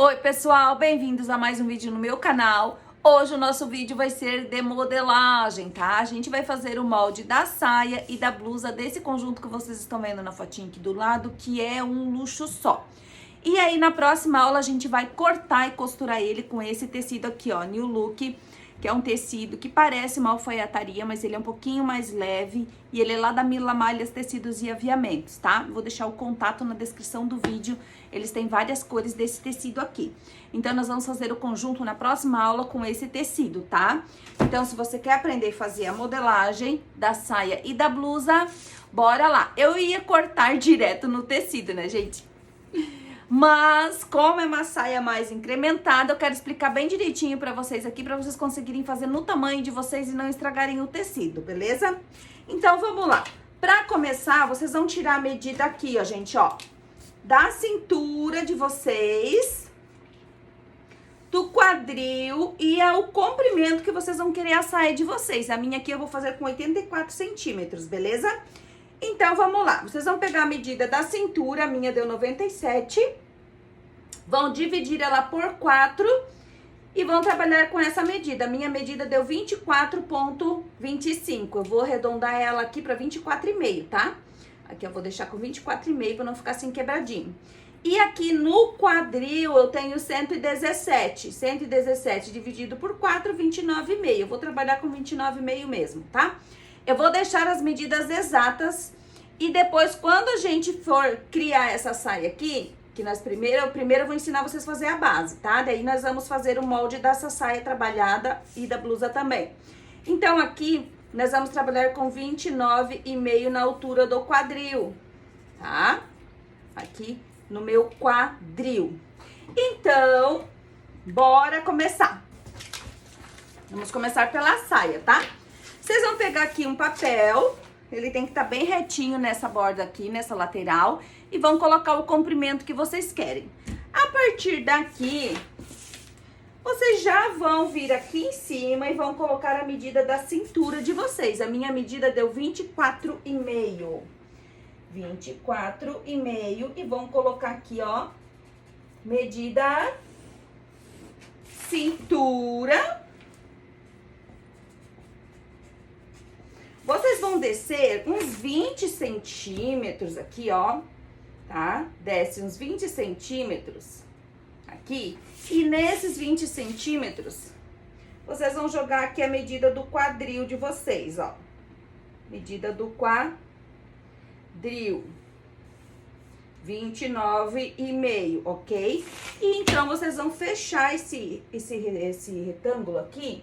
Oi pessoal, bem-vindos a mais um vídeo no meu canal. Hoje o nosso vídeo vai ser de modelagem, tá? A gente vai fazer o molde da saia e da blusa desse conjunto que vocês estão vendo na fotinha aqui do lado, que é um luxo só. E aí na próxima aula a gente vai cortar e costurar ele com esse tecido aqui, ó, New Look, que é um tecido que parece uma alfaiataria, mas ele é um pouquinho mais leve e ele é lá da Mila Malhas Tecidos e Aviamentos, tá? Vou deixar o contato na descrição do vídeo, eles têm várias cores desse tecido aqui. Então, nós vamos fazer o conjunto na próxima aula com esse tecido, tá? Então, se você quer aprender a fazer a modelagem da saia e da blusa, bora lá. Eu ia cortar direto no tecido, né, gente? Mas, como é uma saia mais incrementada, eu quero explicar bem direitinho pra vocês aqui, pra vocês conseguirem fazer no tamanho de vocês e não estragarem o tecido, beleza? Então, vamos lá. Pra começar, vocês vão tirar a medida aqui, ó, gente, ó, da cintura de vocês, do quadril e o comprimento que vocês vão querer a saia de vocês. A minha aqui eu vou fazer com 84 centímetros, beleza? Então, vamos lá. Vocês vão pegar a medida da cintura, a minha deu 97. Vão dividir ela por 4 e vão trabalhar com essa medida. A minha medida deu 24,25. Eu vou arredondar ela aqui para 24,5, tá? Aqui eu vou deixar com 24,5 para não ficar assim quebradinho. E aqui no quadril eu tenho 117. 117 dividido por 4, 29,5. Eu vou trabalhar com 29,5 mesmo, tá? Eu vou deixar as medidas exatas e depois, quando a gente for criar essa saia aqui, que nós primeiro eu vou ensinar vocês a fazer a base, tá? Daí nós vamos fazer o molde dessa saia trabalhada e da blusa também. Então, aqui, nós vamos trabalhar com 29,5 na altura do quadril, tá? Aqui no meu quadril. Então, bora começar. Vamos começar pela saia, tá? Vocês vão pegar aqui um papel, ele tem que estar bem retinho nessa borda aqui, nessa lateral, e vão colocar o comprimento que vocês querem. A partir daqui, vocês já vão vir aqui em cima e vão colocar a medida da cintura de vocês. A minha medida deu 24,5. 24,5 e vão colocar aqui, ó, medida cintura. Vocês vão descer uns 20 centímetros aqui, ó, tá? Desce uns 20 centímetros aqui. E nesses 20 centímetros, vocês vão jogar aqui a medida do quadril de vocês, ó. Medida do quadril. 29,5, ok? E então, vocês vão fechar esse retângulo aqui.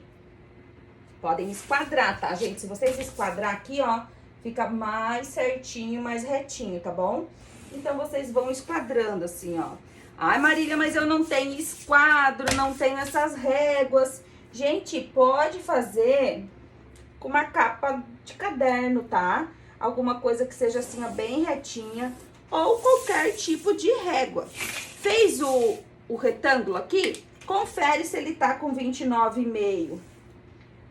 Podem esquadrar, tá, gente? Se vocês esquadrar aqui, ó, fica mais certinho, mais retinho, tá bom? Então, vocês vão esquadrando assim, ó. Ai, Marília, mas eu não tenho esquadro, não tenho essas réguas. Gente, pode fazer com uma capa de caderno, tá? Alguma coisa que seja assim, ó, bem retinha, ou qualquer tipo de régua. Fez o retângulo aqui? Confere se ele tá com 29,5.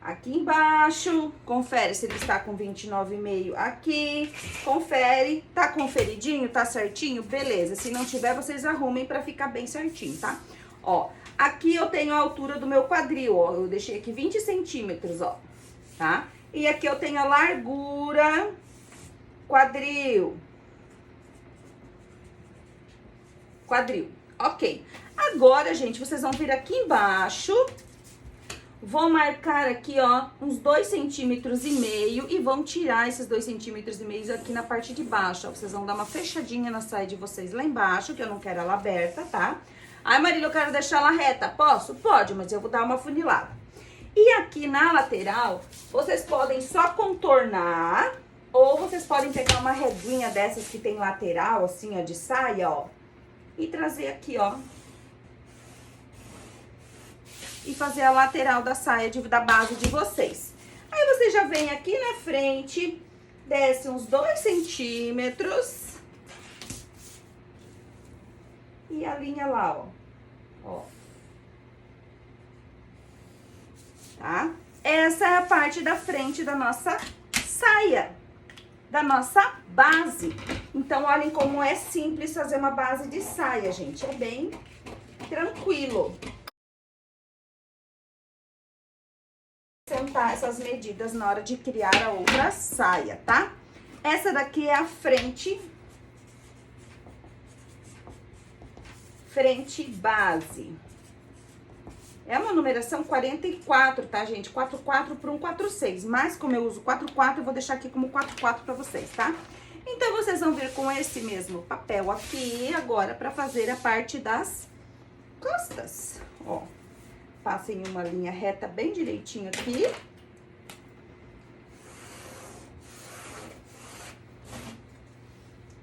Aqui embaixo, confere se ele está com 29,5 aqui, confere, tá conferidinho, tá certinho? Beleza, se não tiver, vocês arrumem pra ficar bem certinho, tá? Ó, aqui eu tenho a altura do meu quadril, ó, eu deixei aqui 20 centímetros, ó, tá? E aqui eu tenho a largura, quadril, ok. Agora, gente, vocês vão vir aqui embaixo. Vou marcar aqui, ó, uns 2,5 centímetros e vão tirar esses 2,5 centímetros aqui na parte de baixo, ó. Vocês vão dar uma fechadinha na saia de vocês lá embaixo, que eu não quero ela aberta, tá? Ai, Marília, eu quero deixar ela reta. Posso? Pode, mas eu vou dar uma funilada. E aqui na lateral, vocês podem só contornar, ou vocês podem pegar uma reguinha dessas que tem lateral, assim, ó, de saia, ó, e trazer aqui, ó, e fazer a lateral da saia da base de vocês. Aí, você já vem aqui na frente, desce uns 2 centímetros e alinha lá, ó. Ó. Tá? Essa é a parte da frente da nossa saia, da nossa base. Então, olhem como é simples fazer uma base de saia, gente. É bem tranquilo. Sentar essas medidas na hora de criar a outra saia, tá? Essa daqui é a frente base. É uma numeração 44, tá, gente? 44 para 146. Mas como eu uso 44, eu vou deixar aqui como 44 para vocês, tá? Então, vocês vão vir com esse mesmo papel aqui agora para fazer a parte das costas. Ó, passem uma linha reta bem direitinho aqui.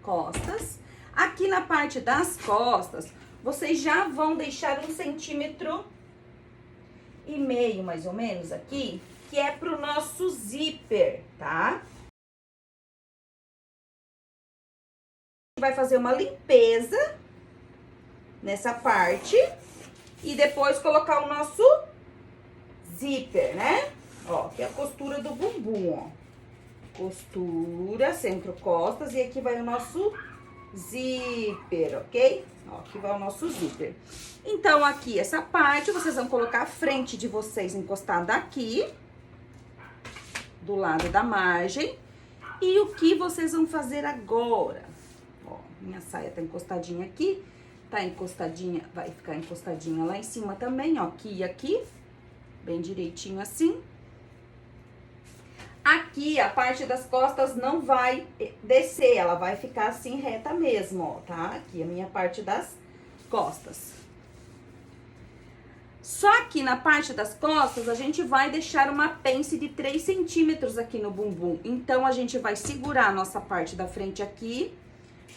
Costas. Aqui na parte das costas, vocês já vão deixar 1,5 centímetro, mais ou menos aqui, que é pro nosso zíper, tá? Vai fazer uma limpeza nessa parte e depois colocar o nosso zíper, né? Ó, que é a costura do bumbum, ó. Costura, centro, costas, e aqui vai o nosso zíper, ok? Ó, aqui vai o nosso zíper. Então, aqui, essa parte, vocês vão colocar a frente de vocês encostada aqui, do lado da margem. E o que vocês vão fazer agora? Ó, minha saia tá encostadinha aqui, tá encostadinha, vai ficar encostadinha lá em cima também, ó, aqui e aqui, bem direitinho assim. Aqui, a parte das costas não vai descer, ela vai ficar assim reta mesmo, ó, tá? Aqui a minha parte das costas. Só que na parte das costas, a gente vai deixar uma pence de 3 centímetros aqui no bumbum. Então, a gente vai segurar a nossa parte da frente aqui,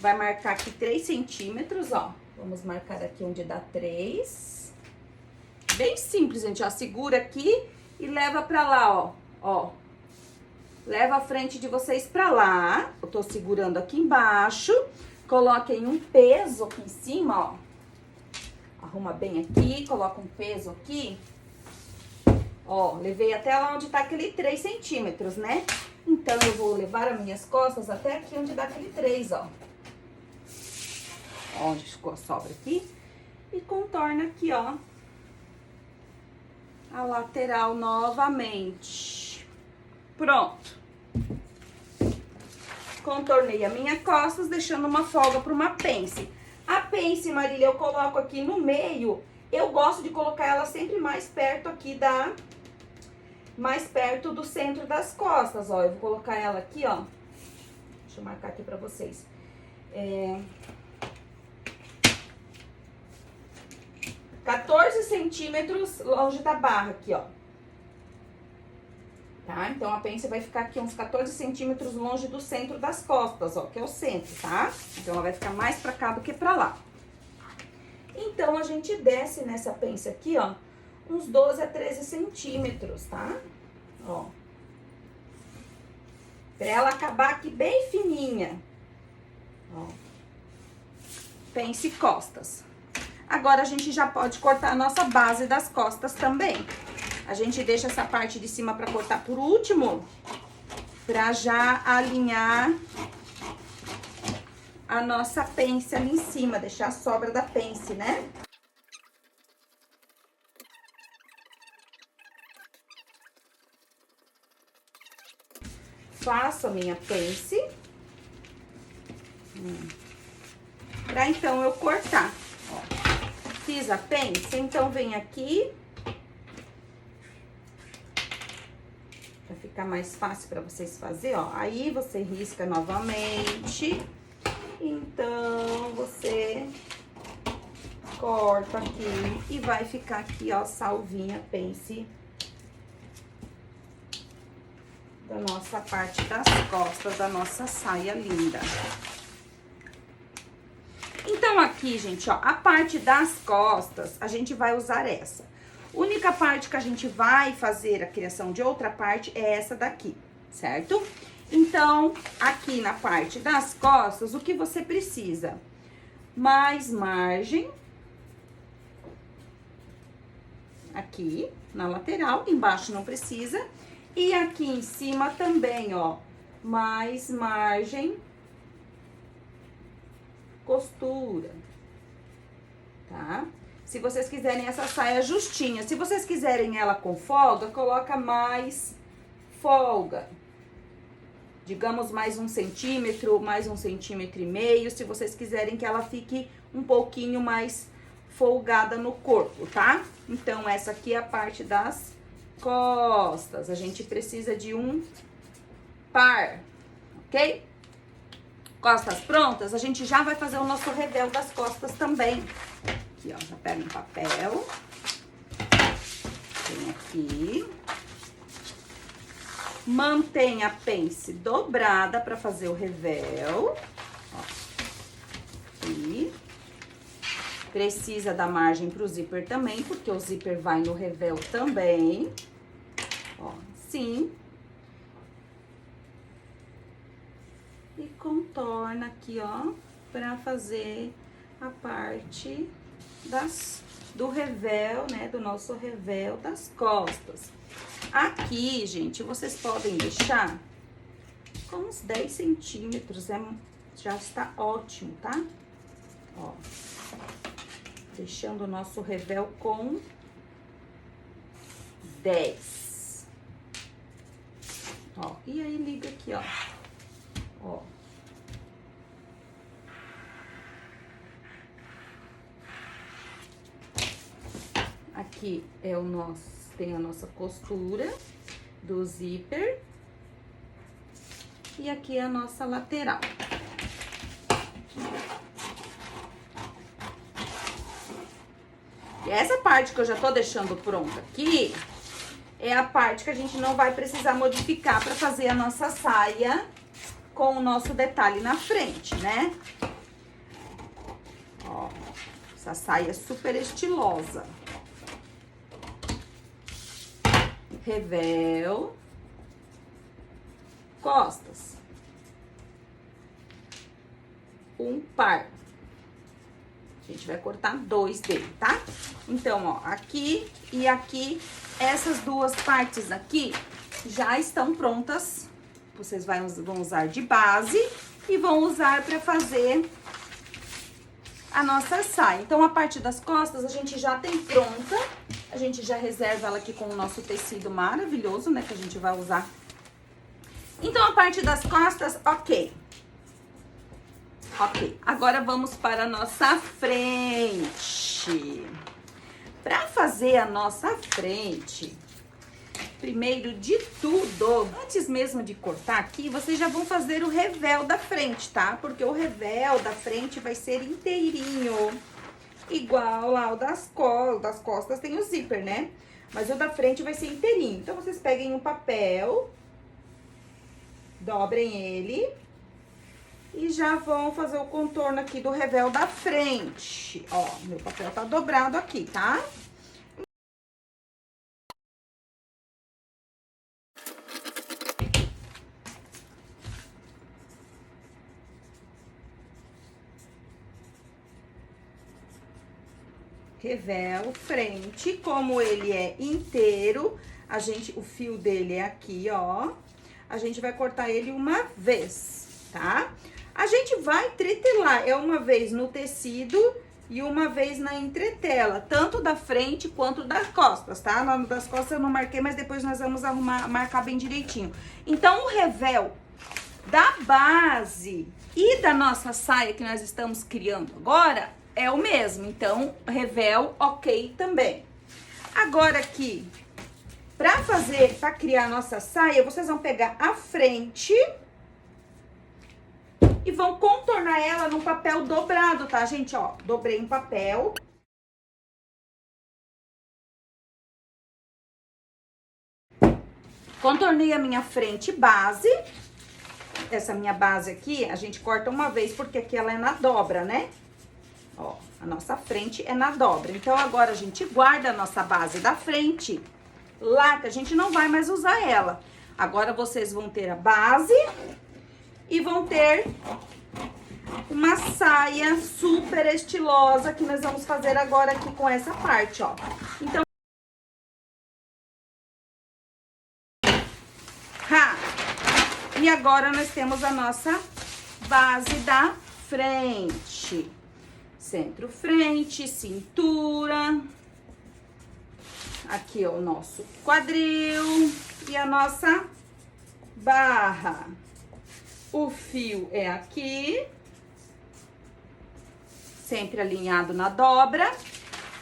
vai marcar aqui 3 centímetros, ó. Vamos marcar aqui onde dá 3. Bem simples, gente, ó. Segura aqui e leva pra lá, ó. Ó. Leva a frente de vocês pra lá. Eu tô segurando aqui embaixo. Coloquem um peso aqui em cima, ó. Arruma bem aqui, coloca um peso aqui. Ó, levei até lá onde tá aquele 3 centímetros, né? Então, eu vou levar as minhas costas até aqui onde dá aquele 3, ó. Onde ficou a sobra aqui. E contorna aqui, ó. A lateral novamente. Pronto. Contornei a minha costas, deixando uma folga para uma pence. A pence, Marília, eu coloco aqui no meio. Eu gosto de colocar ela sempre mais perto aqui mais perto do centro das costas, ó. Eu vou colocar ela aqui, ó. Deixa eu marcar aqui pra vocês. 14 centímetros longe da barra aqui, ó. Tá? Então, a pence vai ficar aqui uns 14 centímetros longe do centro das costas, ó, que é o centro, tá? Então, ela vai ficar mais pra cá do que pra lá. Então, a gente desce nessa pence aqui, ó, uns 12 a 13 centímetros, tá? Ó. Pra ela acabar aqui bem fininha. Ó. Pence costas. Agora, a gente já pode cortar a nossa base das costas também. A gente deixa essa parte de cima pra cortar por último, pra já alinhar a nossa pence ali em cima, deixar a sobra da pence, né? Faço a minha pence. Pra então eu cortar. Ó, fiz a pence, então vem aqui. Pra ficar mais fácil pra vocês fazer, ó. Aí você risca novamente. Então, você corta aqui e vai ficar aqui, ó, salvinha, pence da nossa parte das costas da nossa saia linda. Então, aqui, gente, ó, a parte das costas, a gente vai usar essa. Única parte que a gente vai fazer a criação de outra parte é essa daqui, certo? Então, aqui na parte das costas, o que você precisa? Mais margem. Aqui, na lateral, embaixo não precisa. E aqui em cima também, ó, mais margem. Costura, tá? Se vocês quiserem essa saia justinha. Se vocês quiserem ela com folga, coloca mais folga. Digamos mais 1 centímetro, mais 1,5 cm. Se vocês quiserem que ela fique um pouquinho mais folgada no corpo, tá? Então, essa aqui é a parte das costas. A gente precisa de um par, ok? Costas prontas, a gente já vai fazer o nosso revel das costas também. Aqui, ó, já pega um papel. Vem aqui. Mantém a pence dobrada para fazer o revel. Ó. Aqui. Precisa da margem pro zíper também, porque o zíper vai no revel também. Ó, assim. E contorna aqui, ó, pra fazer a parte do revel, né, do nosso revel das costas. Aqui, gente, vocês podem deixar com uns 10 centímetros, já está ótimo, tá? Ó, deixando o nosso revel com 10. Ó, e aí liga aqui, ó. Ó. Aqui é o nosso, tem a nossa costura do zíper. E aqui é a nossa lateral. E essa parte que eu já tô deixando pronta aqui, é a parte que a gente não vai precisar modificar pra fazer a nossa saia com o nosso detalhe na frente, né? Ó, essa saia é super estilosa. Revel. Costas. Um par. A gente vai cortar 2 dele, tá? Então, ó, aqui e aqui, essas duas partes aqui já estão prontas. Vocês vão usar de base e vão usar pra fazer a nossa saia. Então, a parte das costas a gente já tem pronta. A gente já reserva ela aqui com o nosso tecido maravilhoso, né? Que a gente vai usar. Então, a parte das costas, ok. Ok, agora vamos para a nossa frente. Para fazer a nossa frente, primeiro de tudo, antes mesmo de cortar aqui, vocês já vão fazer o revel da frente, tá? Porque o revel da frente vai ser inteirinho, igual lá o das costas tem o zíper, né? Mas o da frente vai ser inteirinho. Então, vocês peguem um papel, dobrem ele e já vão fazer o contorno aqui do revel da frente. Ó, meu papel tá dobrado aqui, tá? Revel frente, como ele é inteiro, o fio dele é aqui, ó. A gente vai cortar ele uma vez, tá? A gente vai tretelar, é uma vez no tecido e uma vez na entretela, tanto da frente quanto das costas, tá? No das costas eu não marquei, mas depois nós vamos marcar bem direitinho. Então, o revel da base e da nossa saia que nós estamos criando agora é o mesmo. Então, revel ok também. Agora aqui, pra criar a nossa saia, vocês vão pegar a frente e vão contornar ela no papel dobrado, tá, gente? Ó, dobrei um papel. Contornei a minha frente base. Essa minha base aqui, a gente corta uma vez, porque aqui ela é na dobra, né? Ó, a nossa frente é na dobra. Então, agora a gente guarda a nossa base da frente lá, que a gente não vai mais usar ela. Agora, vocês vão ter a base e vão ter uma saia super estilosa que nós vamos fazer agora aqui com essa parte, ó. Então, e agora nós temos a nossa base da frente. Centro, frente, cintura. Aqui, ó, o nosso quadril e a nossa barra. O fio é aqui. Sempre alinhado na dobra.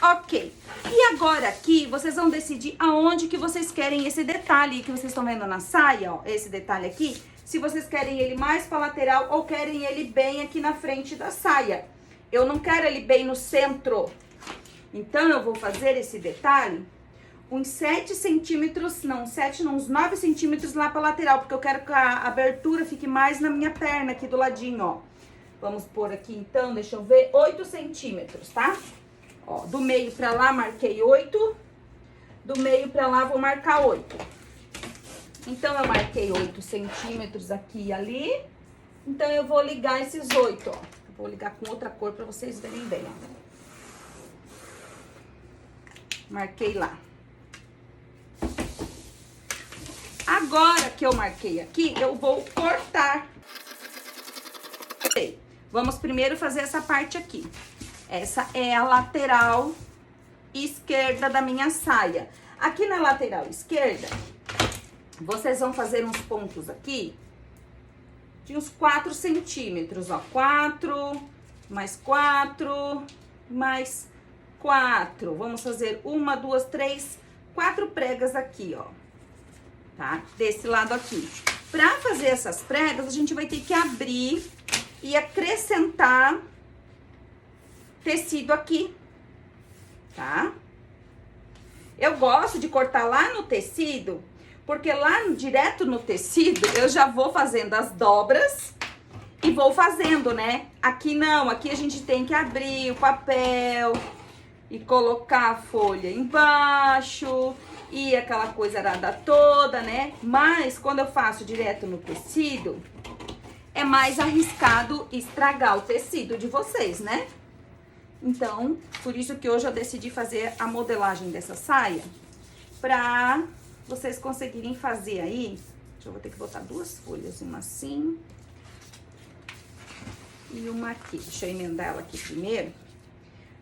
Ok. E agora aqui, vocês vão decidir aonde que vocês querem esse detalhe que vocês estão vendo na saia, ó. Esse detalhe aqui. Se vocês querem ele mais pra lateral ou querem ele bem aqui na frente da saia. Eu não quero ele bem no centro. Então, eu vou fazer esse detalhe uns 7 centímetros, não, 7 não, uns 9 centímetros lá pra lateral, porque eu quero que a abertura fique mais na minha perna aqui do ladinho, ó. Vamos pôr aqui então, deixa eu ver, 8 centímetros, tá? Ó, do meio pra lá marquei 8, do meio pra lá vou marcar 8. Então, eu marquei 8 centímetros aqui e ali, então eu vou ligar esses 8, ó. Vou ligar com outra cor pra vocês verem bem, ó. Marquei lá. Agora que eu marquei aqui, eu vou cortar. Vamos primeiro fazer essa parte aqui. Essa é a lateral esquerda da minha saia. Aqui na lateral esquerda, vocês vão fazer uns pontos aqui de uns 4 centímetros, ó. 4, mais 4, mais 4. Vamos fazer 1, 2, 3, 4 pregas aqui, ó. Tá? Desse lado aqui. Pra fazer essas pregas, a gente vai ter que abrir e acrescentar tecido aqui, tá? Eu gosto de cortar lá no tecido, porque lá direto no tecido eu já vou fazendo as dobras e vou fazendo, né? Aqui não, aqui a gente tem que abrir o papel e colocar a folha embaixo e aquela coisa arada toda, né? Mas quando eu faço direto no tecido, é mais arriscado estragar o tecido de vocês, né? Então, por isso que hoje eu decidi fazer a modelagem dessa saia, pra vocês conseguirem fazer aí. Eu vou ter que botar 2 folhas, uma assim e uma aqui. Deixa eu emendar ela aqui primeiro.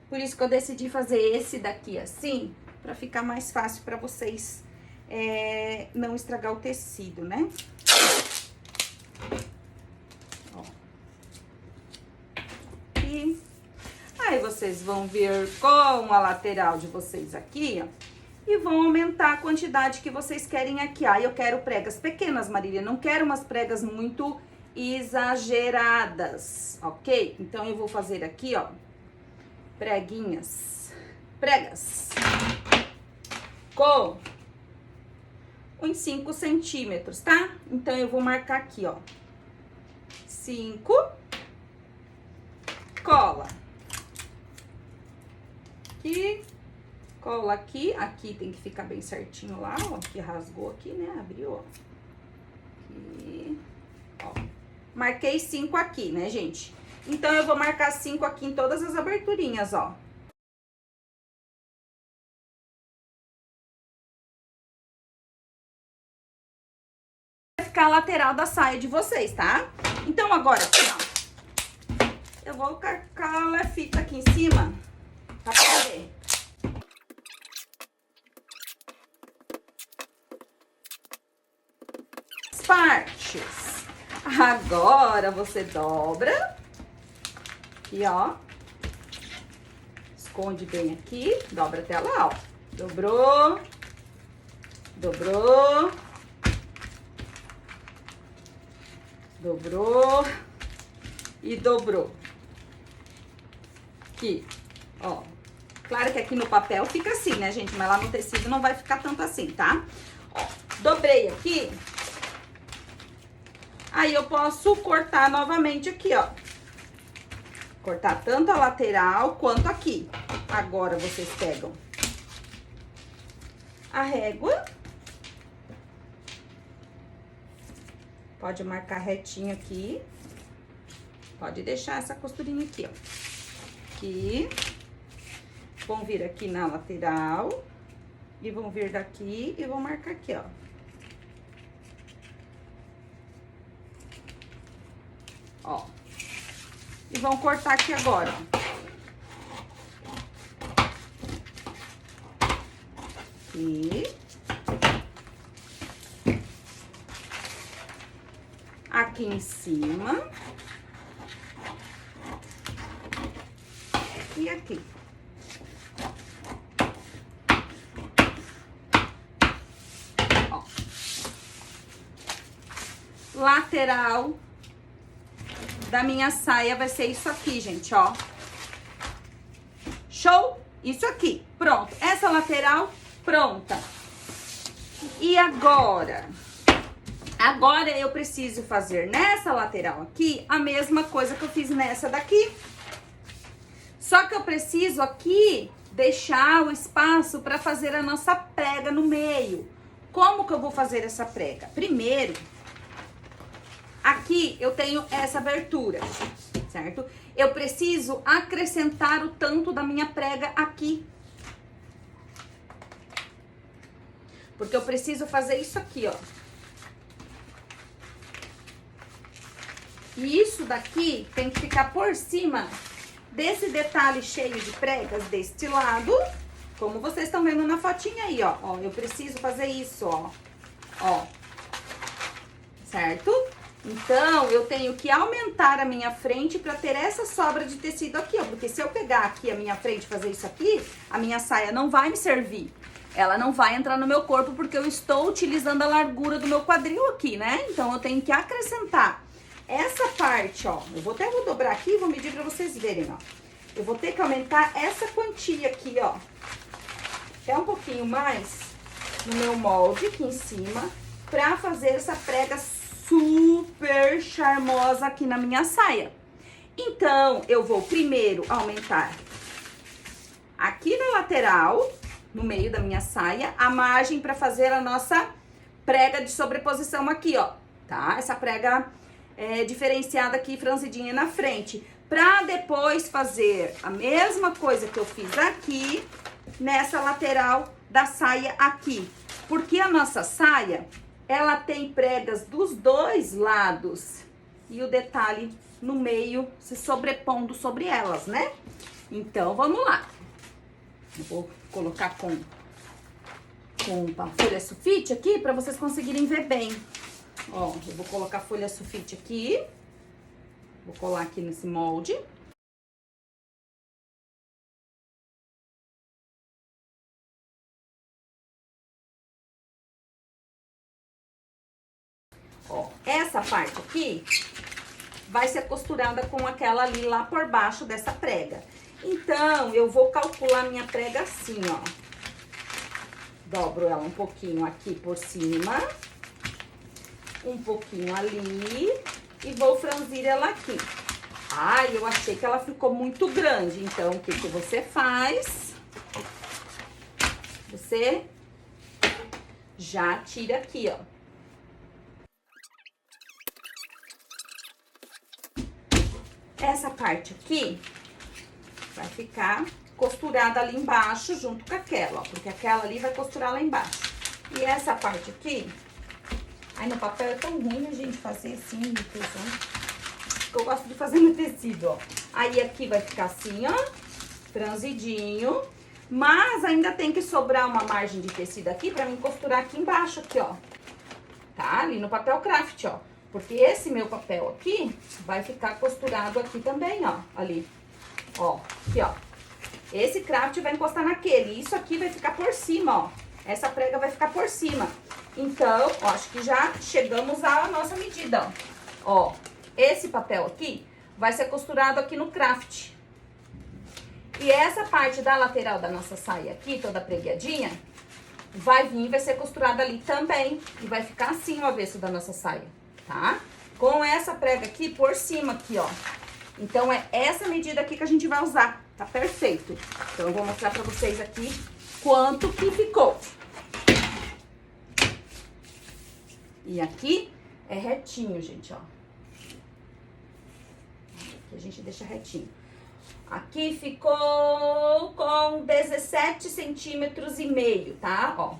Por isso que eu decidi fazer esse daqui assim, pra ficar mais fácil pra vocês não estragar o tecido, né? Ó. E aí vocês vão vir com a lateral de vocês aqui, ó, e vão aumentar a quantidade que vocês querem aqui. Ah, eu quero pregas pequenas, Marília, não quero umas pregas muito exageradas, ok? Então, eu vou fazer aqui, ó, pregas, com uns 5 centímetros, tá? Então, eu vou marcar aqui, ó, 5, cola. Aqui, cola aqui, aqui tem que ficar bem certinho lá, ó, que rasgou aqui, né, abriu, ó. Aqui, ó. Marquei 5 aqui, né, gente? Então, eu vou marcar 5 aqui em todas as aberturinhas, ó. Vai ficar a lateral da saia de vocês, tá? Então, agora, aqui, ó, eu vou colocar a fita aqui em cima pra poder. Partes. Agora você dobra aqui, ó, esconde bem aqui, dobra até lá, ó, dobrou, dobrou, dobrou e dobrou aqui, ó. Claro que aqui no papel fica assim, né, gente, mas lá no tecido não vai ficar tanto assim, tá? Ó, dobrei aqui. Aí, eu posso cortar novamente aqui, ó. Cortar tanto a lateral quanto aqui. Agora, vocês pegam a régua. Pode marcar retinho aqui. Pode deixar essa costurinha aqui, ó. Aqui. Vão vir aqui na lateral. E vão vir daqui e vão marcar aqui, ó. Ó. E vão cortar aqui agora, ó. aqui. Aqui em cima. E aqui. Ó. Lateral da minha saia vai ser isso aqui, gente, ó. Show? Isso aqui. Pronto. Essa lateral pronta. E agora? Agora eu preciso fazer nessa lateral aqui a mesma coisa que eu fiz nessa daqui. Só que eu preciso aqui deixar o espaço para fazer a nossa prega no meio. Como que eu vou fazer essa prega? Primeiro, aqui eu tenho essa abertura, certo? Eu preciso acrescentar o tanto da minha prega aqui. Porque eu preciso fazer isso aqui, ó. E isso daqui tem que ficar por cima desse detalhe cheio de pregas deste lado. Como vocês estão vendo na fotinha aí, ó. Ó, eu preciso fazer isso, ó. Ó. Certo? Então, eu tenho que aumentar a minha frente pra ter essa sobra de tecido aqui, ó. Porque se eu pegar aqui a minha frente e fazer isso aqui, a minha saia não vai me servir. Ela não vai entrar no meu corpo porque eu estou utilizando a largura do meu quadril aqui, né? Então, eu tenho que acrescentar essa parte, ó. Eu vou dobrar aqui e vou medir pra vocês verem, ó. Eu vou ter que aumentar essa quantia aqui, ó. Até um pouquinho mais no meu molde aqui em cima pra fazer essa prega super charmosa aqui na minha saia. Então, eu vou primeiro aumentar aqui na lateral, no meio da minha saia, a margem para fazer a nossa prega de sobreposição aqui, ó, tá? Essa prega diferenciada aqui, franzidinha na frente. Pra depois fazer a mesma coisa que eu fiz aqui, nessa lateral da saia aqui. Porque a nossa saia, ela tem pregas dos dois lados e o detalhe no meio se sobrepondo sobre elas, né? Então, vamos lá. Eu vou colocar com folha sulfite aqui para vocês conseguirem ver bem. Ó, eu vou colocar folha sulfite aqui. Vou colar aqui nesse molde. Ó, essa parte aqui vai ser costurada com aquela ali lá por baixo dessa prega. Então, eu vou calcular minha prega assim, ó. Dobro ela um pouquinho aqui por cima, um pouquinho ali e vou franzir ela aqui. Ai, eu achei que ela ficou muito grande, então o que que você faz? Você já tira aqui, ó. Essa parte aqui vai ficar costurada ali embaixo junto com aquela, ó, porque aquela ali vai costurar lá embaixo. E essa parte aqui, ai, no papel é tão ruim a gente fazer assim, porque eu gosto de fazer no tecido, ó. Aí aqui vai ficar assim, ó, franzidinho, mas ainda tem que sobrar uma margem de tecido aqui pra mim costurar aqui embaixo, aqui, ó. Tá? Ali no papel craft, ó. Porque esse meu papel aqui vai ficar costurado aqui também, ó, ali. Ó, aqui, ó. Esse craft vai encostar naquele. Isso aqui vai ficar por cima, ó. Essa prega vai ficar por cima. Então, ó, acho que já chegamos à nossa medida, ó. Ó, esse papel aqui vai ser costurado aqui no craft. E essa parte da lateral da nossa saia aqui, toda preguiadinha, vai vir, vai ser costurada ali também. E vai ficar assim o avesso da nossa saia, tá? Com essa prega aqui por cima aqui, ó. Então, é essa medida aqui que a gente vai usar, tá perfeito. Então, eu vou mostrar pra vocês aqui quanto que ficou. E aqui é retinho, gente, ó. Aqui a gente deixa retinho. Aqui ficou com 17 centímetros e meio, tá? Ó,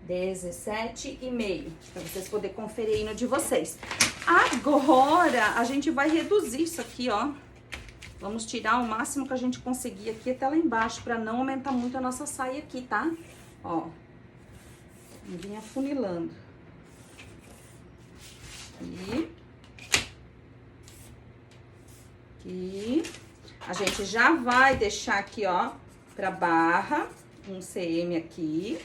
17,5, pra vocês poderem conferir aí no de vocês. Agora, a gente vai reduzir isso aqui, ó. Vamos tirar o máximo que a gente conseguir aqui até lá embaixo, pra não aumentar muito a nossa saia aqui, tá? Ó, E vim afunilando. Aqui. Aqui. A gente já vai deixar aqui, ó, pra barra, um cm aqui.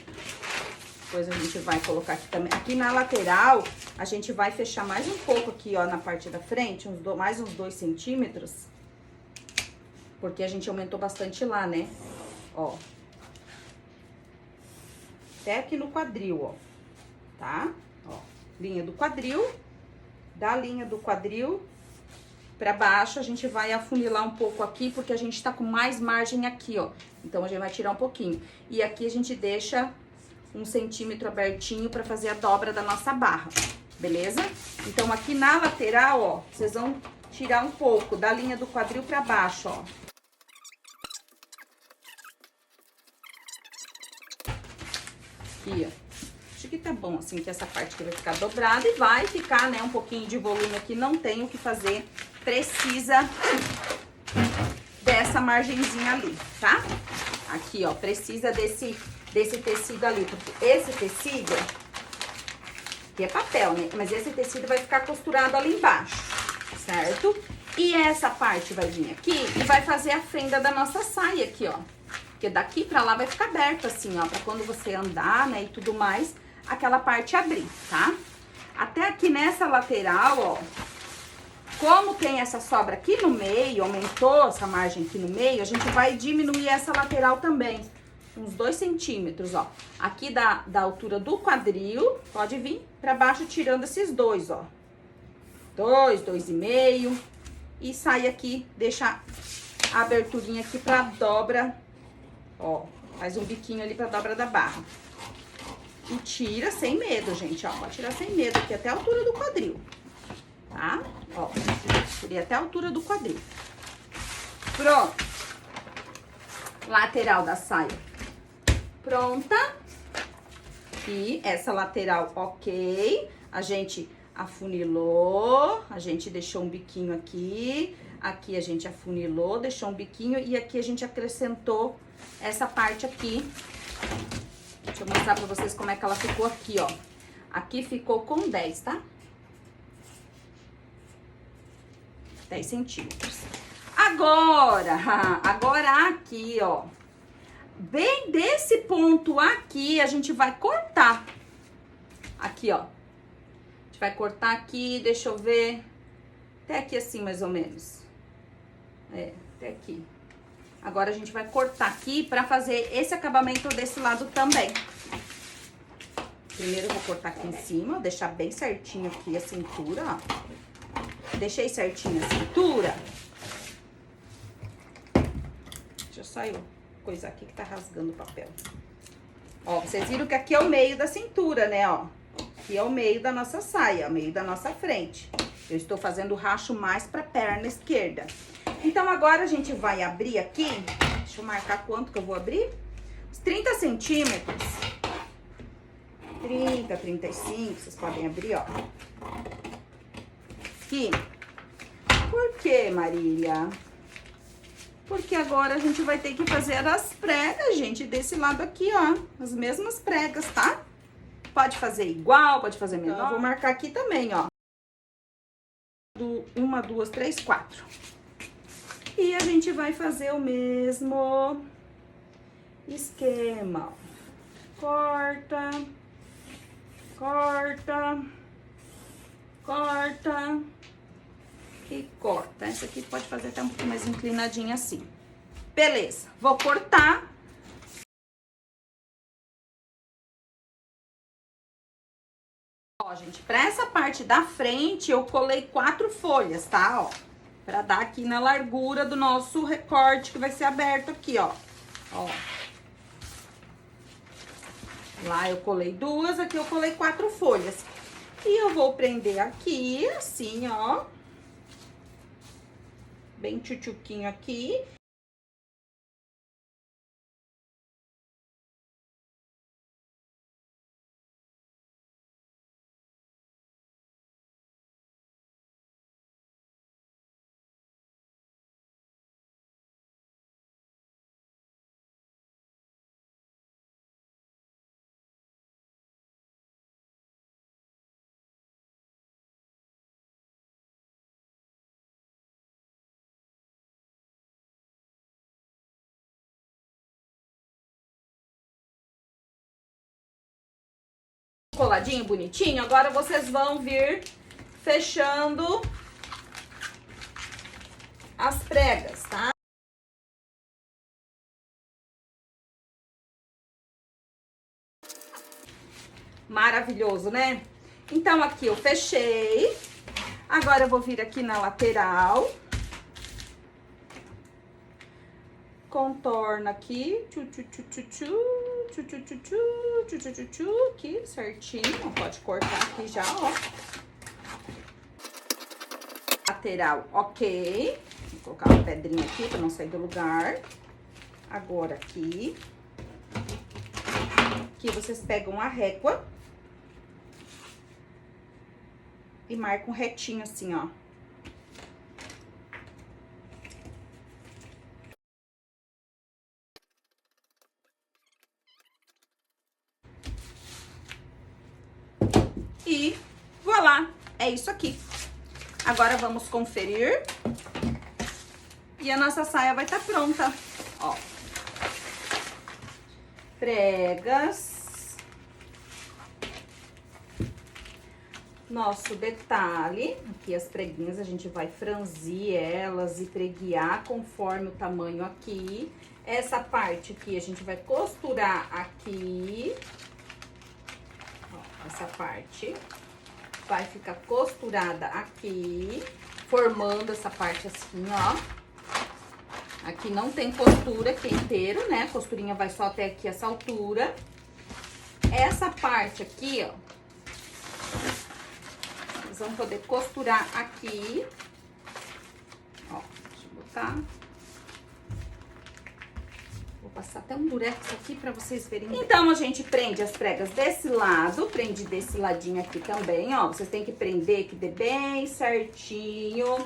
Depois a gente vai colocar aqui também. Aqui na lateral, a gente vai fechar mais um pouco aqui, ó, na parte da frente, mais uns 2 centímetros. Porque a gente aumentou bastante lá, né? Ó. Até aqui no quadril, ó. Tá? Ó. Linha do quadril. Da linha do quadril pra baixo, a gente vai afunilar um pouco aqui, porque a gente tá com mais margem aqui, ó. Então, a gente vai tirar um pouquinho. E aqui a gente deixa 1 centímetro abertinho pra fazer a dobra da nossa barra, beleza? Então, aqui na lateral, ó, vocês vão tirar um pouco da linha do quadril pra baixo, ó. Aqui, ó. Acho que tá bom, assim, que essa parte aqui vai ficar dobrada e vai ficar, né, um pouquinho de volume aqui, não tem o que fazer, precisa dessa margenzinha ali, tá? Aqui, ó, precisa desse tecido ali, porque esse tecido, que é papel, né, mas esse tecido vai ficar costurado ali embaixo, certo? E essa parte vai vir aqui e vai fazer a fenda da nossa saia aqui, ó. Porque daqui pra lá vai ficar aberto assim, ó, pra quando você andar, né, e tudo mais, aquela parte abrir, tá? Até aqui nessa lateral, ó, como tem essa sobra aqui no meio, aumentou essa margem aqui no meio, a gente vai diminuir essa lateral também, uns 2 centímetros, ó. Aqui da altura do quadril, pode vir pra baixo tirando esses 2, ó. 2, 2,5, e sai aqui, deixa a aberturinha aqui pra dobra, ó, faz um biquinho ali pra dobra da barra. E tira sem medo, gente, ó. Pode tirar sem medo aqui até a altura do quadril, tá? Ó, tirei até a altura do quadril. Pronto. Lateral da saia pronta. E essa lateral, ok. A gente afunilou, a gente deixou um biquinho aqui. Aqui a gente afunilou, deixou um biquinho. E aqui a gente acrescentou essa parte aqui. Deixa eu mostrar pra vocês como é que ela ficou aqui, ó. Aqui ficou com 10, tá? 10 centímetros. Agora aqui, ó. Bem desse ponto aqui, a gente vai cortar. Aqui, ó. A gente vai cortar aqui, deixa eu ver. Até aqui assim, mais ou menos. É, até aqui. Agora, a gente vai cortar aqui pra fazer esse acabamento desse lado também. Primeiro, eu vou cortar aqui em cima, deixar bem certinho aqui a cintura, ó. Deixei certinho a cintura. Já saiu coisa aqui que tá rasgando o papel. Ó, vocês viram que aqui é o meio da cintura, né, ó. Aqui é o meio da nossa saia, o meio da nossa frente. Eu estou fazendo o racho mais pra perna esquerda. Então, agora a gente vai abrir aqui, deixa eu marcar quanto que eu vou abrir. Uns 30 centímetros. 30, 35, vocês podem abrir, ó. Aqui. Por quê, Marília? Porque agora a gente vai ter que fazer as pregas, gente, desse lado aqui, ó. As mesmas pregas, tá? Pode fazer igual, pode fazer menor. Eu vou marcar aqui também, ó. 1, 2, 3, 4. E a gente vai fazer o mesmo esquema, ó. Corta, corta, corta e corta. Essa aqui pode fazer até um pouquinho mais inclinadinha assim. Beleza, vou cortar. Ó, gente, pra essa parte da frente eu colei 4 folhas, tá? Ó, pra dar aqui na largura do nosso recorte que vai ser aberto aqui, ó. Ó. Lá eu colei 2, aqui eu colei 4 folhas. E eu vou prender aqui, assim, ó. Bem tchutchuquinho aqui. Coladinho, bonitinho. Agora vocês vão vir fechando as pregas, tá? Maravilhoso, né? Então, aqui eu fechei. Agora eu vou vir aqui na lateral. Contorna aqui. Aqui, certinho. Pode cortar aqui já, ó. Lateral, ok. Vou colocar uma pedrinha aqui pra não sair do lugar. Agora aqui. Aqui vocês pegam a régua. E marcam retinho assim, ó. E voilá, é isso aqui. Agora vamos conferir. E a nossa saia vai estar pronta, ó. Pregas. Nosso detalhe, aqui as preguinhas, a gente vai franzir elas e preguiar conforme o tamanho aqui. Essa parte aqui a gente vai costurar aqui. Ó, essa parte vai ficar costurada aqui, formando essa parte assim, ó. Aqui não tem costura aqui inteiro, né? A costurinha vai só até aqui essa altura. Essa parte aqui, ó. Vocês vão poder costurar aqui. Ó, deixa eu botar. Vou passar até um durex aqui pra vocês verem. Então, a gente prende as pregas desse lado, prende desse ladinho aqui também, ó. Vocês têm que prender que dê bem certinho.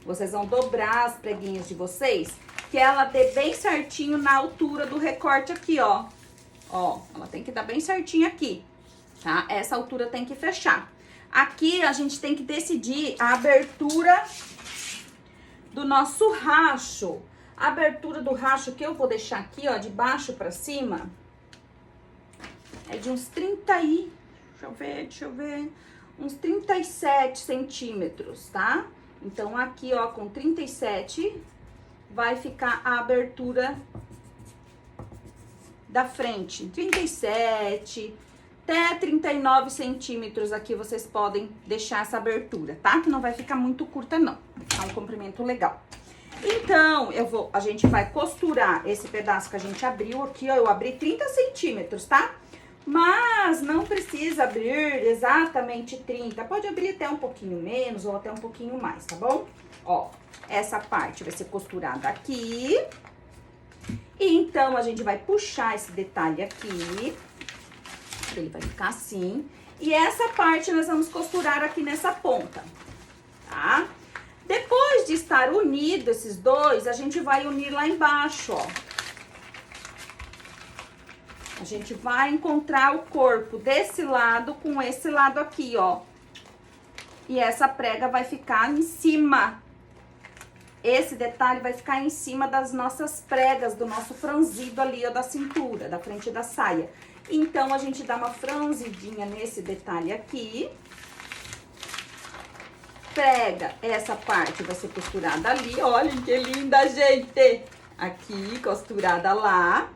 Vocês vão dobrar as preguinhas de vocês, que ela dê bem certinho na altura do recorte aqui, ó. Ó, ela tem que dar bem certinho aqui, tá? Essa altura tem que fechar. Aqui a gente tem que decidir a abertura do nosso racho. A abertura do racho que eu vou deixar aqui, ó, de baixo pra cima, é de uns 30 e... Deixa eu ver... Uns 37 centímetros, tá? Então, aqui, ó, com 37, vai ficar a abertura da frente. 37... Até 39 centímetros aqui vocês podem deixar essa abertura, tá? Que não vai ficar muito curta, não. Vai ficar um comprimento legal. Então, a gente vai costurar esse pedaço que a gente abriu aqui, ó. Eu abri 30 centímetros, tá? Mas não precisa abrir exatamente 30. Pode abrir até um pouquinho menos ou até um pouquinho mais, tá bom? Ó, essa parte vai ser costurada aqui. E então, a gente vai puxar esse detalhe aqui. Ele vai ficar assim. E essa parte nós vamos costurar aqui nessa ponta, tá? Depois de estar unido esses dois, a gente vai unir lá embaixo, ó. A gente vai encontrar o corpo desse lado com esse lado aqui, ó. E essa prega vai ficar em cima. Esse detalhe vai ficar em cima das nossas pregas, do nosso franzido ali, ó, da cintura, da frente da saia. Então, a gente dá uma franzidinha nesse detalhe aqui. Prega, essa parte vai ser costurada ali. Olha que linda, gente! Aqui, costurada lá.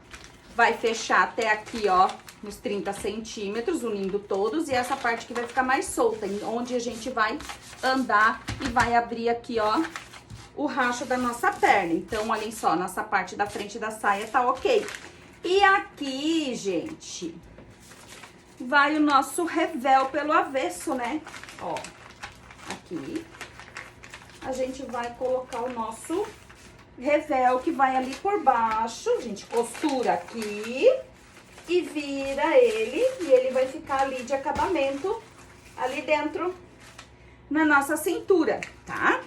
Vai fechar até aqui, ó, nos 30 centímetros, unindo todos. E essa parte que vai ficar mais solta, onde a gente vai andar e vai abrir aqui, ó, o racho da nossa perna. Então, olhem só, nossa parte da frente da saia tá ok. E aqui, gente, vai o nosso revel pelo avesso, né? Ó, aqui, a gente vai colocar o nosso revel que vai ali por baixo. A gente costura aqui e vira ele. E ele vai ficar ali de acabamento, ali dentro, na nossa cintura, tá?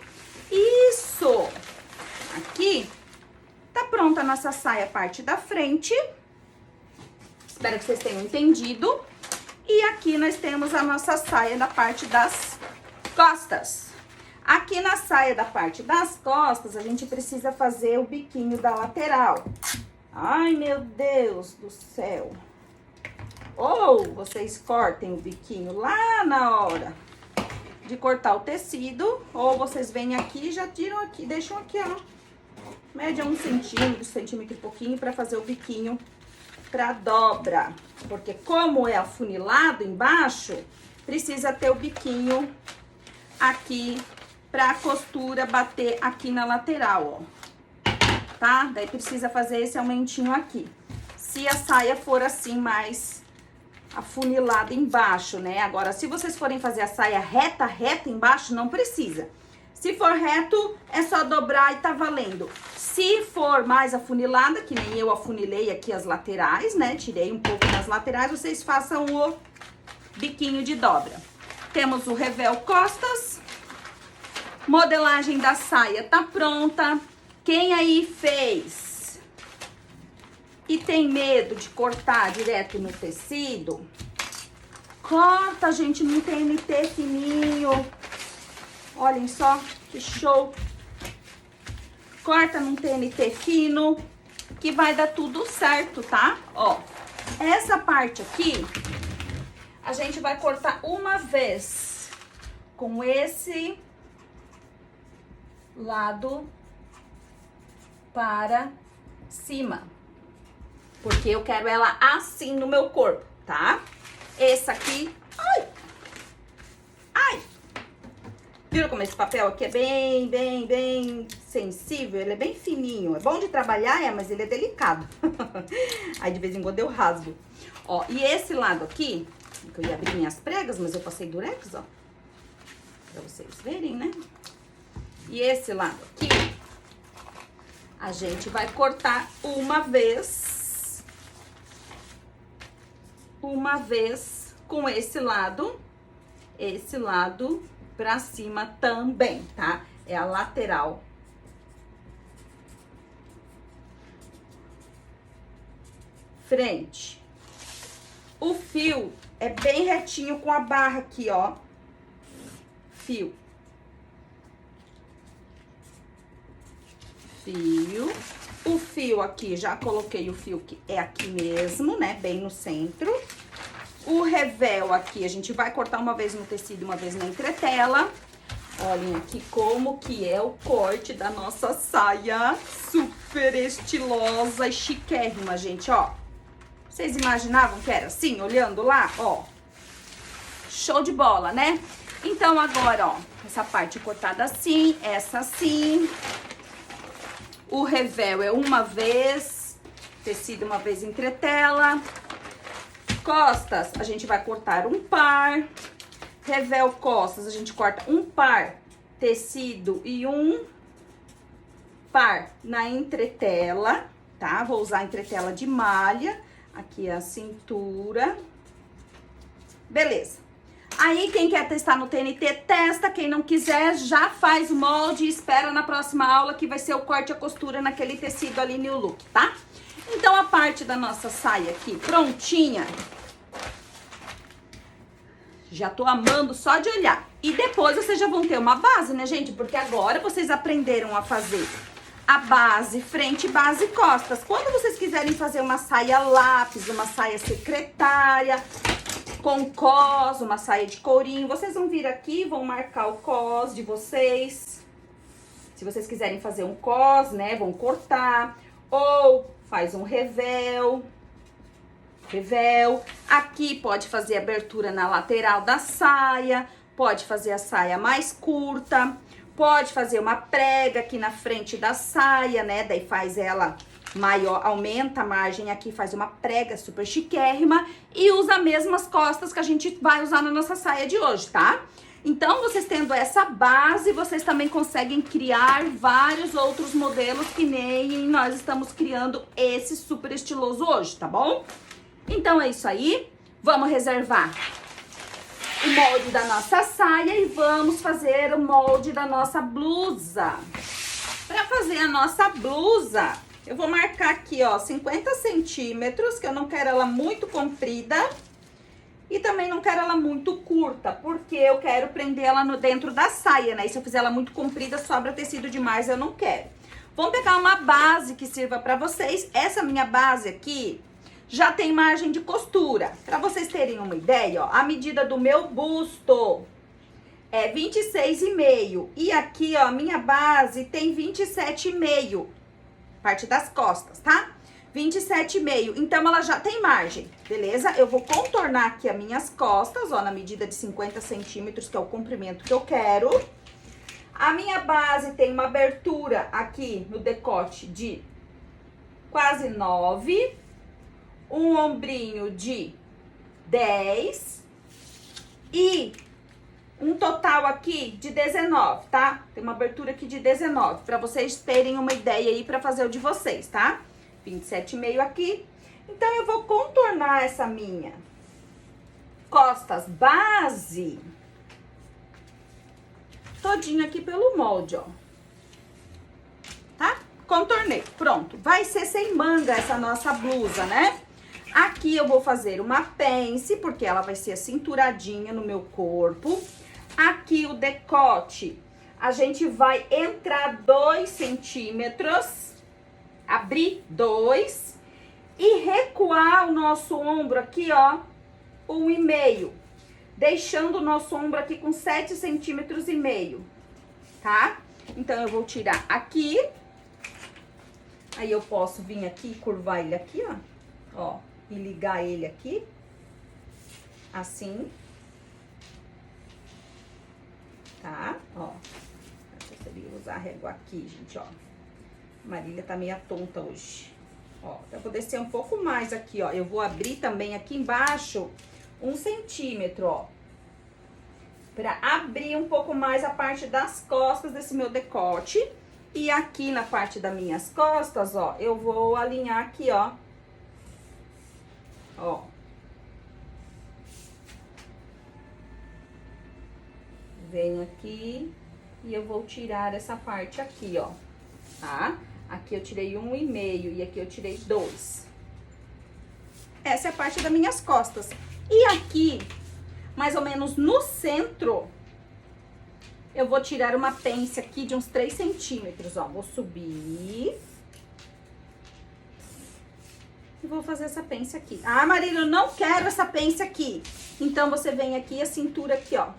Isso! Aqui... Tá pronta a nossa saia, parte da frente. Espero que vocês tenham entendido. E aqui nós temos a nossa saia da parte das costas. Aqui na saia da parte das costas, a gente precisa fazer o biquinho da lateral. Ai, meu Deus do céu. Ou vocês cortem o biquinho lá na hora de cortar o tecido, ou vocês vêm aqui e já tiram aqui, deixam aqui, ó. Média 1 centímetro e pouquinho pra fazer o biquinho pra dobra. Porque como é afunilado embaixo, precisa ter o biquinho aqui pra costura bater aqui na lateral, ó. Tá? Daí precisa fazer esse aumentinho aqui. Se a saia for assim mais afunilada embaixo, né? Agora, se vocês forem fazer a saia reta embaixo, não precisa. Se for reto, é só dobrar e tá valendo. Se for mais afunilada, que nem eu afunilei aqui as laterais, né? Tirei um pouco das laterais, vocês façam o biquinho de dobra. Temos o revel costas. Modelagem da saia tá pronta. Quem aí fez e tem medo de cortar direto no tecido, corta, gente, num TNT fininho. Olhem só que show. Corta num TNT fino, que vai dar tudo certo, tá? Ó, essa parte aqui, a gente vai cortar uma vez com esse lado para cima. Porque eu quero ela assim no meu corpo, tá? Esse aqui... Ai! Ai! Viram como esse papel aqui é bem sensível? Ele é bem fininho. É bom de trabalhar, mas ele é delicado. Aí de vez em quando eu rasgo. Ó, e esse lado aqui, que eu ia abrir minhas pregas, mas eu passei durex, ó. Pra vocês verem, né? E esse lado aqui, a gente vai cortar uma vez com esse lado pra cima também, tá? É a lateral. Frente. O fio é bem retinho com a barra aqui, ó. Fio. O fio aqui, já coloquei o fio que é aqui mesmo, né? Bem no centro. O revel aqui, a gente vai cortar uma vez no tecido, uma vez na entretela. Olhem aqui como que é o corte da nossa saia. Super estilosa e chiquérrima, gente, ó. Vocês imaginavam que era assim, olhando lá? Ó. Show de bola, né? Então, agora, ó, essa parte cortada assim, essa assim. O revel é uma vez, tecido uma vez entretela. Costas, a gente vai cortar um par. Revel costas, a gente corta um par tecido e um par na entretela, tá? Vou usar a entretela de malha. Aqui é a cintura. Beleza. Aí, quem quer testar no TNT, testa. Quem não quiser, já faz o molde e espera na próxima aula, que vai ser o corte e a costura naquele tecido ali, New Look, tá? Então, a parte da nossa saia aqui prontinha. Já tô amando só de olhar. E depois vocês já vão ter uma base, né, gente? Porque agora vocês aprenderam a fazer a base, frente, base, costas. Quando vocês quiserem fazer uma saia lápis, uma saia secretária, com cos, uma saia de courinho, vocês vão vir aqui, vão marcar o cos de vocês. Se vocês quiserem fazer um cos, né, vão cortar. Ou faz um revel. Aqui pode fazer abertura na lateral da saia, pode fazer a saia mais curta, pode fazer uma prega aqui na frente da saia, né? Daí faz ela maior, aumenta a margem aqui, faz uma prega super chiquérrima e usa as mesmas costas que a gente vai usar na nossa saia de hoje, tá? Então, vocês tendo essa base, vocês também conseguem criar vários outros modelos que nem nós estamos criando esse super estiloso hoje, tá bom? Então, é isso aí. Vamos reservar o molde da nossa saia e vamos fazer o molde da nossa blusa. Para fazer a nossa blusa, eu vou marcar aqui, ó, 50 centímetros, que eu não quero ela muito comprida e também não quero ela muito curta, porque eu quero prender ela dentro da saia, né? E se eu fizer ela muito comprida, sobra tecido demais, eu não quero. Vamos pegar uma base que sirva para vocês. Essa minha base aqui já tem margem de costura. Pra vocês terem uma ideia, ó, a medida do meu busto é 26,5. E aqui, ó, minha base tem 27,5. Parte das costas, tá? 27,5. Então, ela já tem margem, beleza? Eu vou contornar aqui as minhas costas, ó, na medida de 50 centímetros, que é o comprimento que eu quero. A minha base tem uma abertura aqui no decote de quase 9. Um ombrinho de 10. E um total aqui de 19, tá? Tem uma abertura aqui de 19, pra vocês terem uma ideia aí pra fazer o de vocês, tá? 27,5 aqui. Então, eu vou contornar essa minha costas base todinho aqui pelo molde, ó. Tá? Contornei. Pronto. Vai ser sem manga essa nossa blusa, né? Aqui eu vou fazer uma pence, porque ela vai ser cinturadinha no meu corpo. Aqui o decote, a gente vai entrar 2 centímetros, abrir 2 e recuar o nosso ombro aqui, ó, 1,5, deixando o nosso ombro aqui com 7,5 centímetros, tá? Então, eu vou tirar aqui, aí eu posso vir aqui e curvar ele aqui, ó, e ligar ele aqui, assim. Tá? Ó, eu seria usar a régua aqui, gente, ó. A Marília tá meio tonta hoje. Ó, eu vou descer um pouco mais aqui, ó. Eu vou abrir também aqui embaixo 1 centímetro, ó. Pra abrir um pouco mais a parte das costas desse meu decote. E aqui na parte das minhas costas, ó, eu vou alinhar aqui, ó. Ó. Venho aqui e eu vou tirar essa parte aqui, ó, tá? Aqui eu tirei 1,5 e aqui eu tirei 2. Essa é a parte das minhas costas. E aqui, mais ou menos no centro, eu vou tirar uma pence aqui de uns 3 centímetros, ó. Vou subir. E vou fazer essa pence aqui. Ah, Marília, eu não quero essa pence aqui. Então, você vem aqui, a cintura aqui, ó.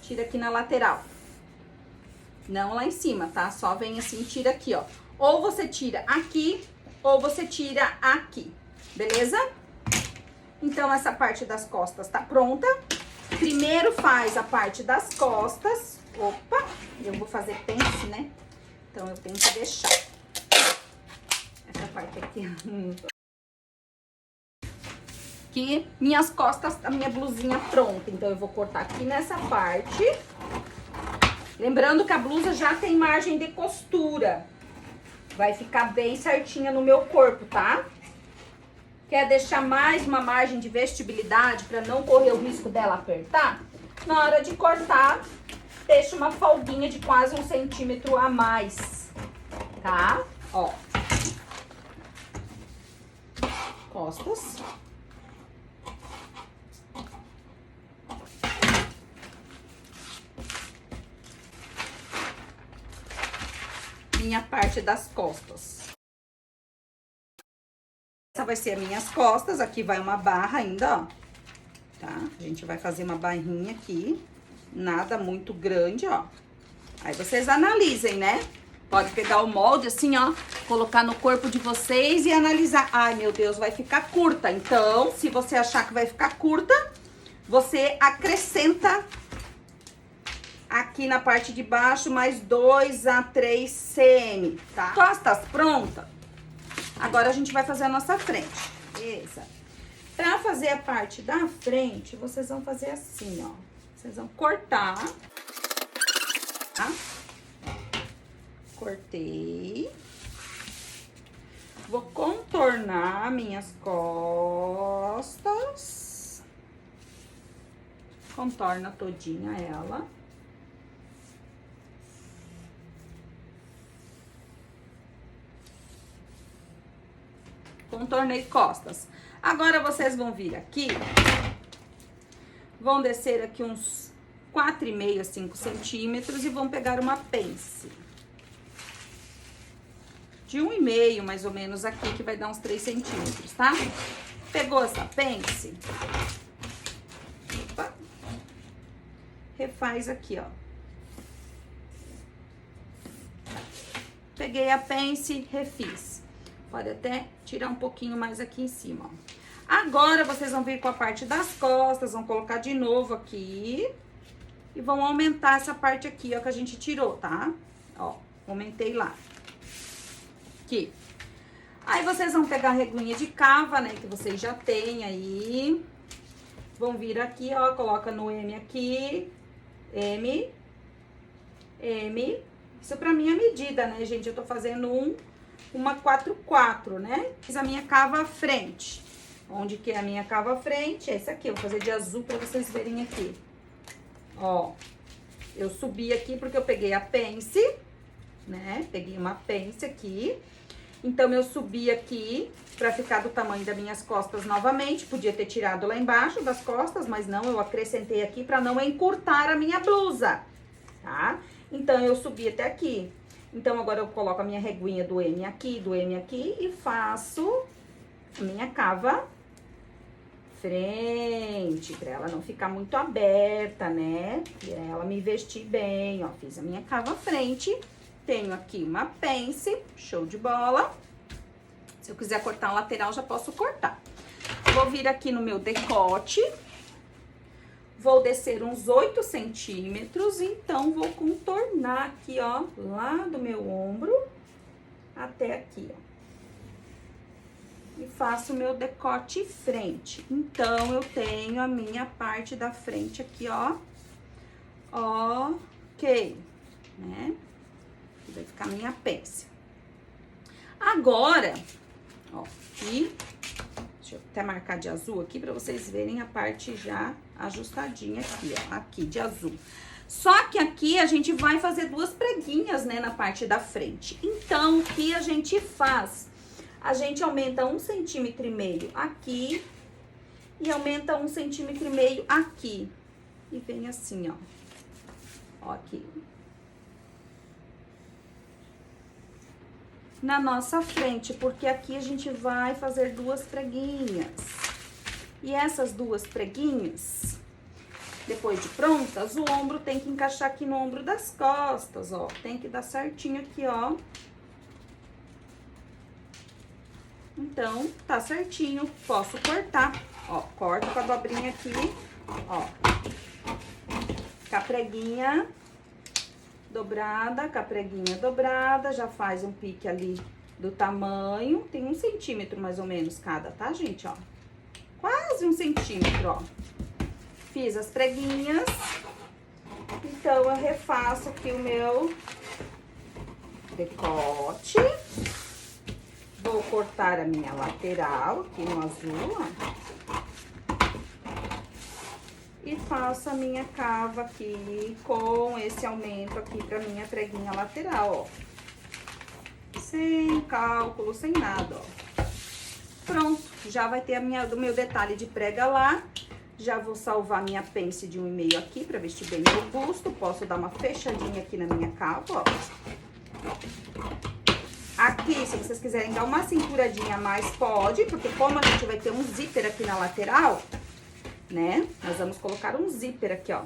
Tira aqui na lateral. Não lá em cima, tá? Só vem assim, tira aqui, ó. Ou você tira aqui, ou você tira aqui. Beleza? Então, essa parte das costas tá pronta. Primeiro faz a parte das costas. Opa, eu vou fazer pence, né? Então, eu tenho que deixar essa parte aqui. Aqui, minhas costas, a minha blusinha pronta. Então, eu vou cortar aqui nessa parte. Lembrando que a blusa já tem margem de costura. Vai ficar bem certinha no meu corpo, tá? Quer deixar mais uma margem de vestibilidade para não correr o risco dela apertar? Na hora de cortar, deixa uma folguinha de quase 1 centímetro a mais, tá? Ó. Costas. Minha parte das costas. Essa vai ser as minhas costas, aqui vai uma barra ainda, ó. Tá? A gente vai fazer uma barrinha aqui, nada muito grande, ó. Aí vocês analisem, né? Pode pegar o molde assim, ó, colocar no corpo de vocês e analisar. Ai, meu Deus, vai ficar curta. Então, se você achar que vai ficar curta, você acrescenta aqui na parte de baixo mais 2 a 3 cm, tá? Costas pronta. Agora a gente vai fazer a nossa frente, beleza? Pra fazer a parte da frente, vocês vão fazer assim, ó. Vocês vão cortar, tá? Cortei. Vou contornar minhas costas. Contorna todinha ela. Contornei costas. Agora, vocês vão vir aqui, vão descer aqui uns 4,5 a 5 centímetros e vão pegar uma pence. de 1,5 mais ou menos aqui, que vai dar uns 3 centímetros, tá? Pegou essa pence? Opa. Refaz aqui, ó. Peguei a pence, refiz. Pode até tirar um pouquinho mais aqui em cima, ó. Agora, vocês vão vir com a parte das costas, vão colocar de novo aqui. E vão aumentar essa parte aqui, ó, que a gente tirou, tá? Ó, aumentei lá. Aqui. Aí, vocês vão pegar a reguinha de cava, né, que vocês já têm aí. Vão vir aqui, ó, coloca no M aqui. M. Isso pra minha medida, né, gente? Eu tô fazendo uma 4x4, né? Fiz a minha cava frente. Onde que é a minha cava frente? É esse aqui, eu vou fazer de azul pra vocês verem aqui. Ó, eu subi aqui porque eu peguei a pence, né? Peguei uma pence aqui. Então, eu subi aqui pra ficar do tamanho das minhas costas novamente. Podia ter tirado lá embaixo das costas, mas não, eu acrescentei aqui pra não encurtar a minha blusa, tá? Então, eu subi até aqui. Então, agora eu coloco a minha reguinha do M aqui e faço a minha cava frente, pra ela não ficar muito aberta, né? E ela me vestir bem, ó. Fiz a minha cava frente. Tenho aqui uma pence, show de bola. Se eu quiser cortar a lateral, já posso cortar. Vou vir aqui no meu decote. Vou descer uns 8 centímetros, então vou contornar aqui, ó, lá do meu ombro até aqui, ó. E faço o meu decote frente. Então, eu tenho a minha parte da frente aqui, ó. Ok, né? Vai ficar a minha pence. Agora, ó, aqui, deixa eu até marcar de azul aqui pra vocês verem a parte já ajustadinha aqui, ó, aqui de azul. Só que aqui a gente vai fazer 2 preguinhas, né, na parte da frente. Então, o que a gente faz? A gente aumenta 1,5 centímetro aqui e aumenta 1,5 centímetro aqui. E vem assim, ó. Ó, aqui. Na nossa frente, porque aqui a gente vai fazer 2 preguinhas. E essas 2 preguinhas, depois de prontas, o ombro tem que encaixar aqui no ombro das costas, ó. Tem que dar certinho aqui, ó. Então, tá certinho, posso cortar. Ó, corto com a dobrinha aqui, ó. Com a preguinha dobrada, com a preguinha dobrada, já faz um pique ali do tamanho. Tem 1 centímetro mais ou menos cada, tá, gente, ó? Quase 1 centímetro, ó. Fiz as preguinhas. Então, eu refaço aqui o meu decote. Vou cortar a minha lateral aqui no azul, ó. E faço a minha cava aqui com esse aumento aqui pra minha preguinha lateral, ó. Sem cálculo, sem nada, ó. Pronto, já vai ter do meu detalhe de prega lá. Já vou salvar minha pence de 1,5 aqui pra vestir bem meu busto. Posso dar uma fechadinha aqui na minha cava, ó. Aqui, se vocês quiserem dar uma cinturadinha a mais, pode, porque como a gente vai ter um zíper aqui na lateral, né? Nós vamos colocar um zíper aqui, ó.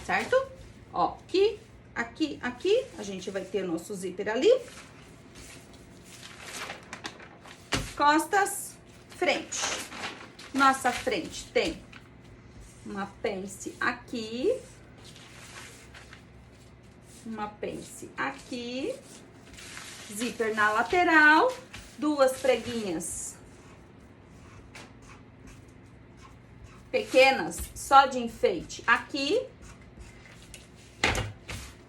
Certo? Ó, aqui, a gente vai ter o nosso zíper ali. Costas, frente. Nossa frente tem uma pence aqui. Uma pence aqui, zíper na lateral, 2 preguinhas pequenas, só de enfeite aqui,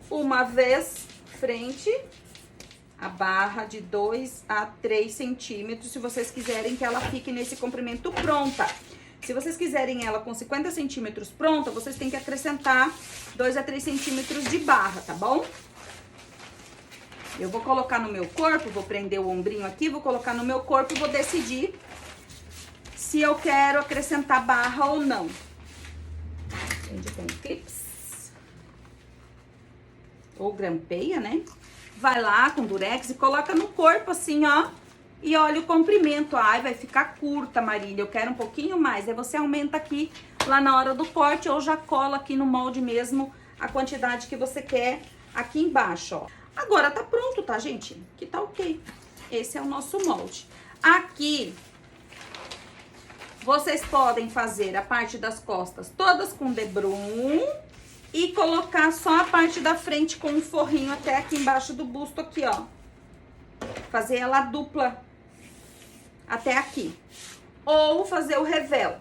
uma vez frente, a barra de 2 a 3 centímetros, se vocês quiserem que ela fique nesse comprimento pronta. Se vocês quiserem ela com 50 centímetros pronta, vocês têm que acrescentar 2 a 3 centímetros de barra, tá bom? Eu vou colocar no meu corpo, vou prender o ombrinho aqui, vou colocar no meu corpo e vou decidir se eu quero acrescentar barra ou não. A gente tem clips. ou grampeia, né? Vai lá com durex e coloca no corpo assim, ó. E olha o comprimento. Ai, vai ficar curta, Marília, eu quero um pouquinho mais. Aí você aumenta aqui, lá na hora do corte, ou já cola aqui no molde mesmo a quantidade que você quer aqui embaixo, ó. Agora tá pronto, tá, gente? Que tá ok. Esse é o nosso molde. Aqui, vocês podem fazer a parte das costas todas com debrum e colocar só a parte da frente com um forrinho até aqui embaixo do busto aqui, ó. Fazer ela dupla até aqui. Ou fazer o revel.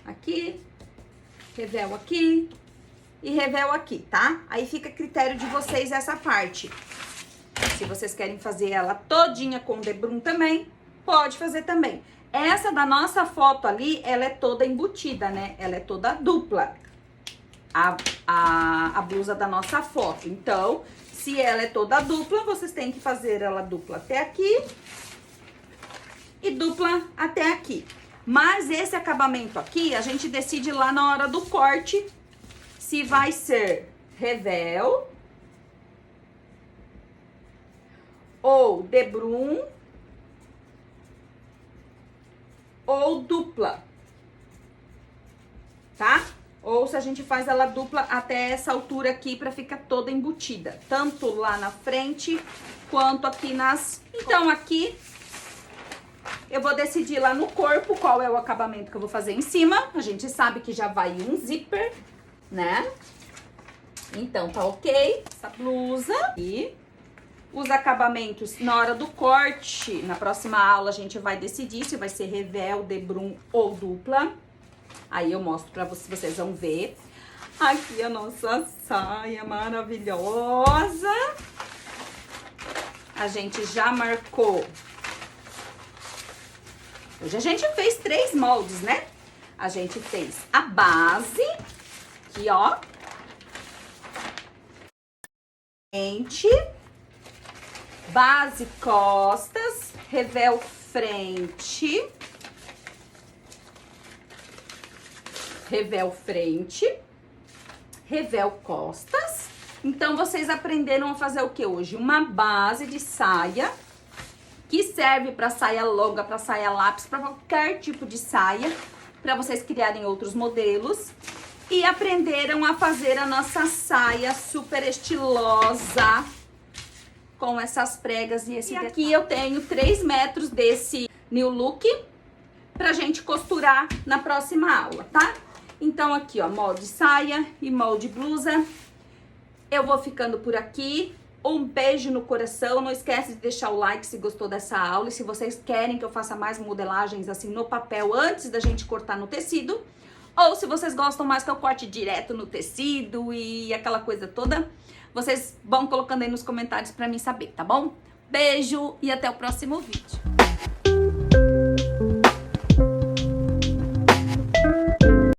Aqui, revel aqui e revel aqui, tá? Aí fica a critério de vocês essa parte. Se vocês querem fazer ela todinha com debrum também, pode fazer também. Essa da nossa foto ali, ela é toda embutida, né? Ela é toda dupla. A blusa da nossa foto. Então, se ela é toda dupla, vocês têm que fazer ela dupla até aqui e dupla até aqui. Mas esse acabamento aqui, a gente decide lá na hora do corte se vai ser revel ou debrum ou dupla, tá? Ou se a gente faz ela dupla até essa altura aqui pra ficar toda embutida, tanto lá na frente quanto aqui nas... Então aqui eu vou decidir lá no corpo qual é o acabamento que eu vou fazer em cima. A gente sabe que já vai um zíper, né? Então tá ok essa blusa. E os acabamentos na hora do corte, na próxima aula a gente vai decidir se vai ser revel, debrum ou dupla. Aí eu mostro pra vocês, vocês vão ver. Aqui a nossa saia maravilhosa. A gente já marcou. Hoje a gente fez 3 moldes, né? A gente fez a base, aqui ó. Frente. Base costas, revel frente. Revel frente, revel costas. Então, vocês aprenderam a fazer o que hoje? Uma base de saia, que serve para saia longa, para saia lápis, para qualquer tipo de saia, para vocês criarem outros modelos. E aprenderam a fazer a nossa saia super estilosa, com essas pregas e esse detalhe. Aqui eu tenho 3 metros desse new look, pra gente costurar na próxima aula, tá? Então, aqui, ó, molde saia e molde blusa. Eu vou ficando por aqui. Um beijo no coração. Não esquece de deixar o like se gostou dessa aula. E se vocês querem que eu faça mais modelagens assim no papel antes da gente cortar no tecido. Ou se vocês gostam mais que eu corte direto no tecido e aquela coisa toda. Vocês vão colocando aí nos comentários pra mim saber, tá bom? Beijo e até o próximo vídeo.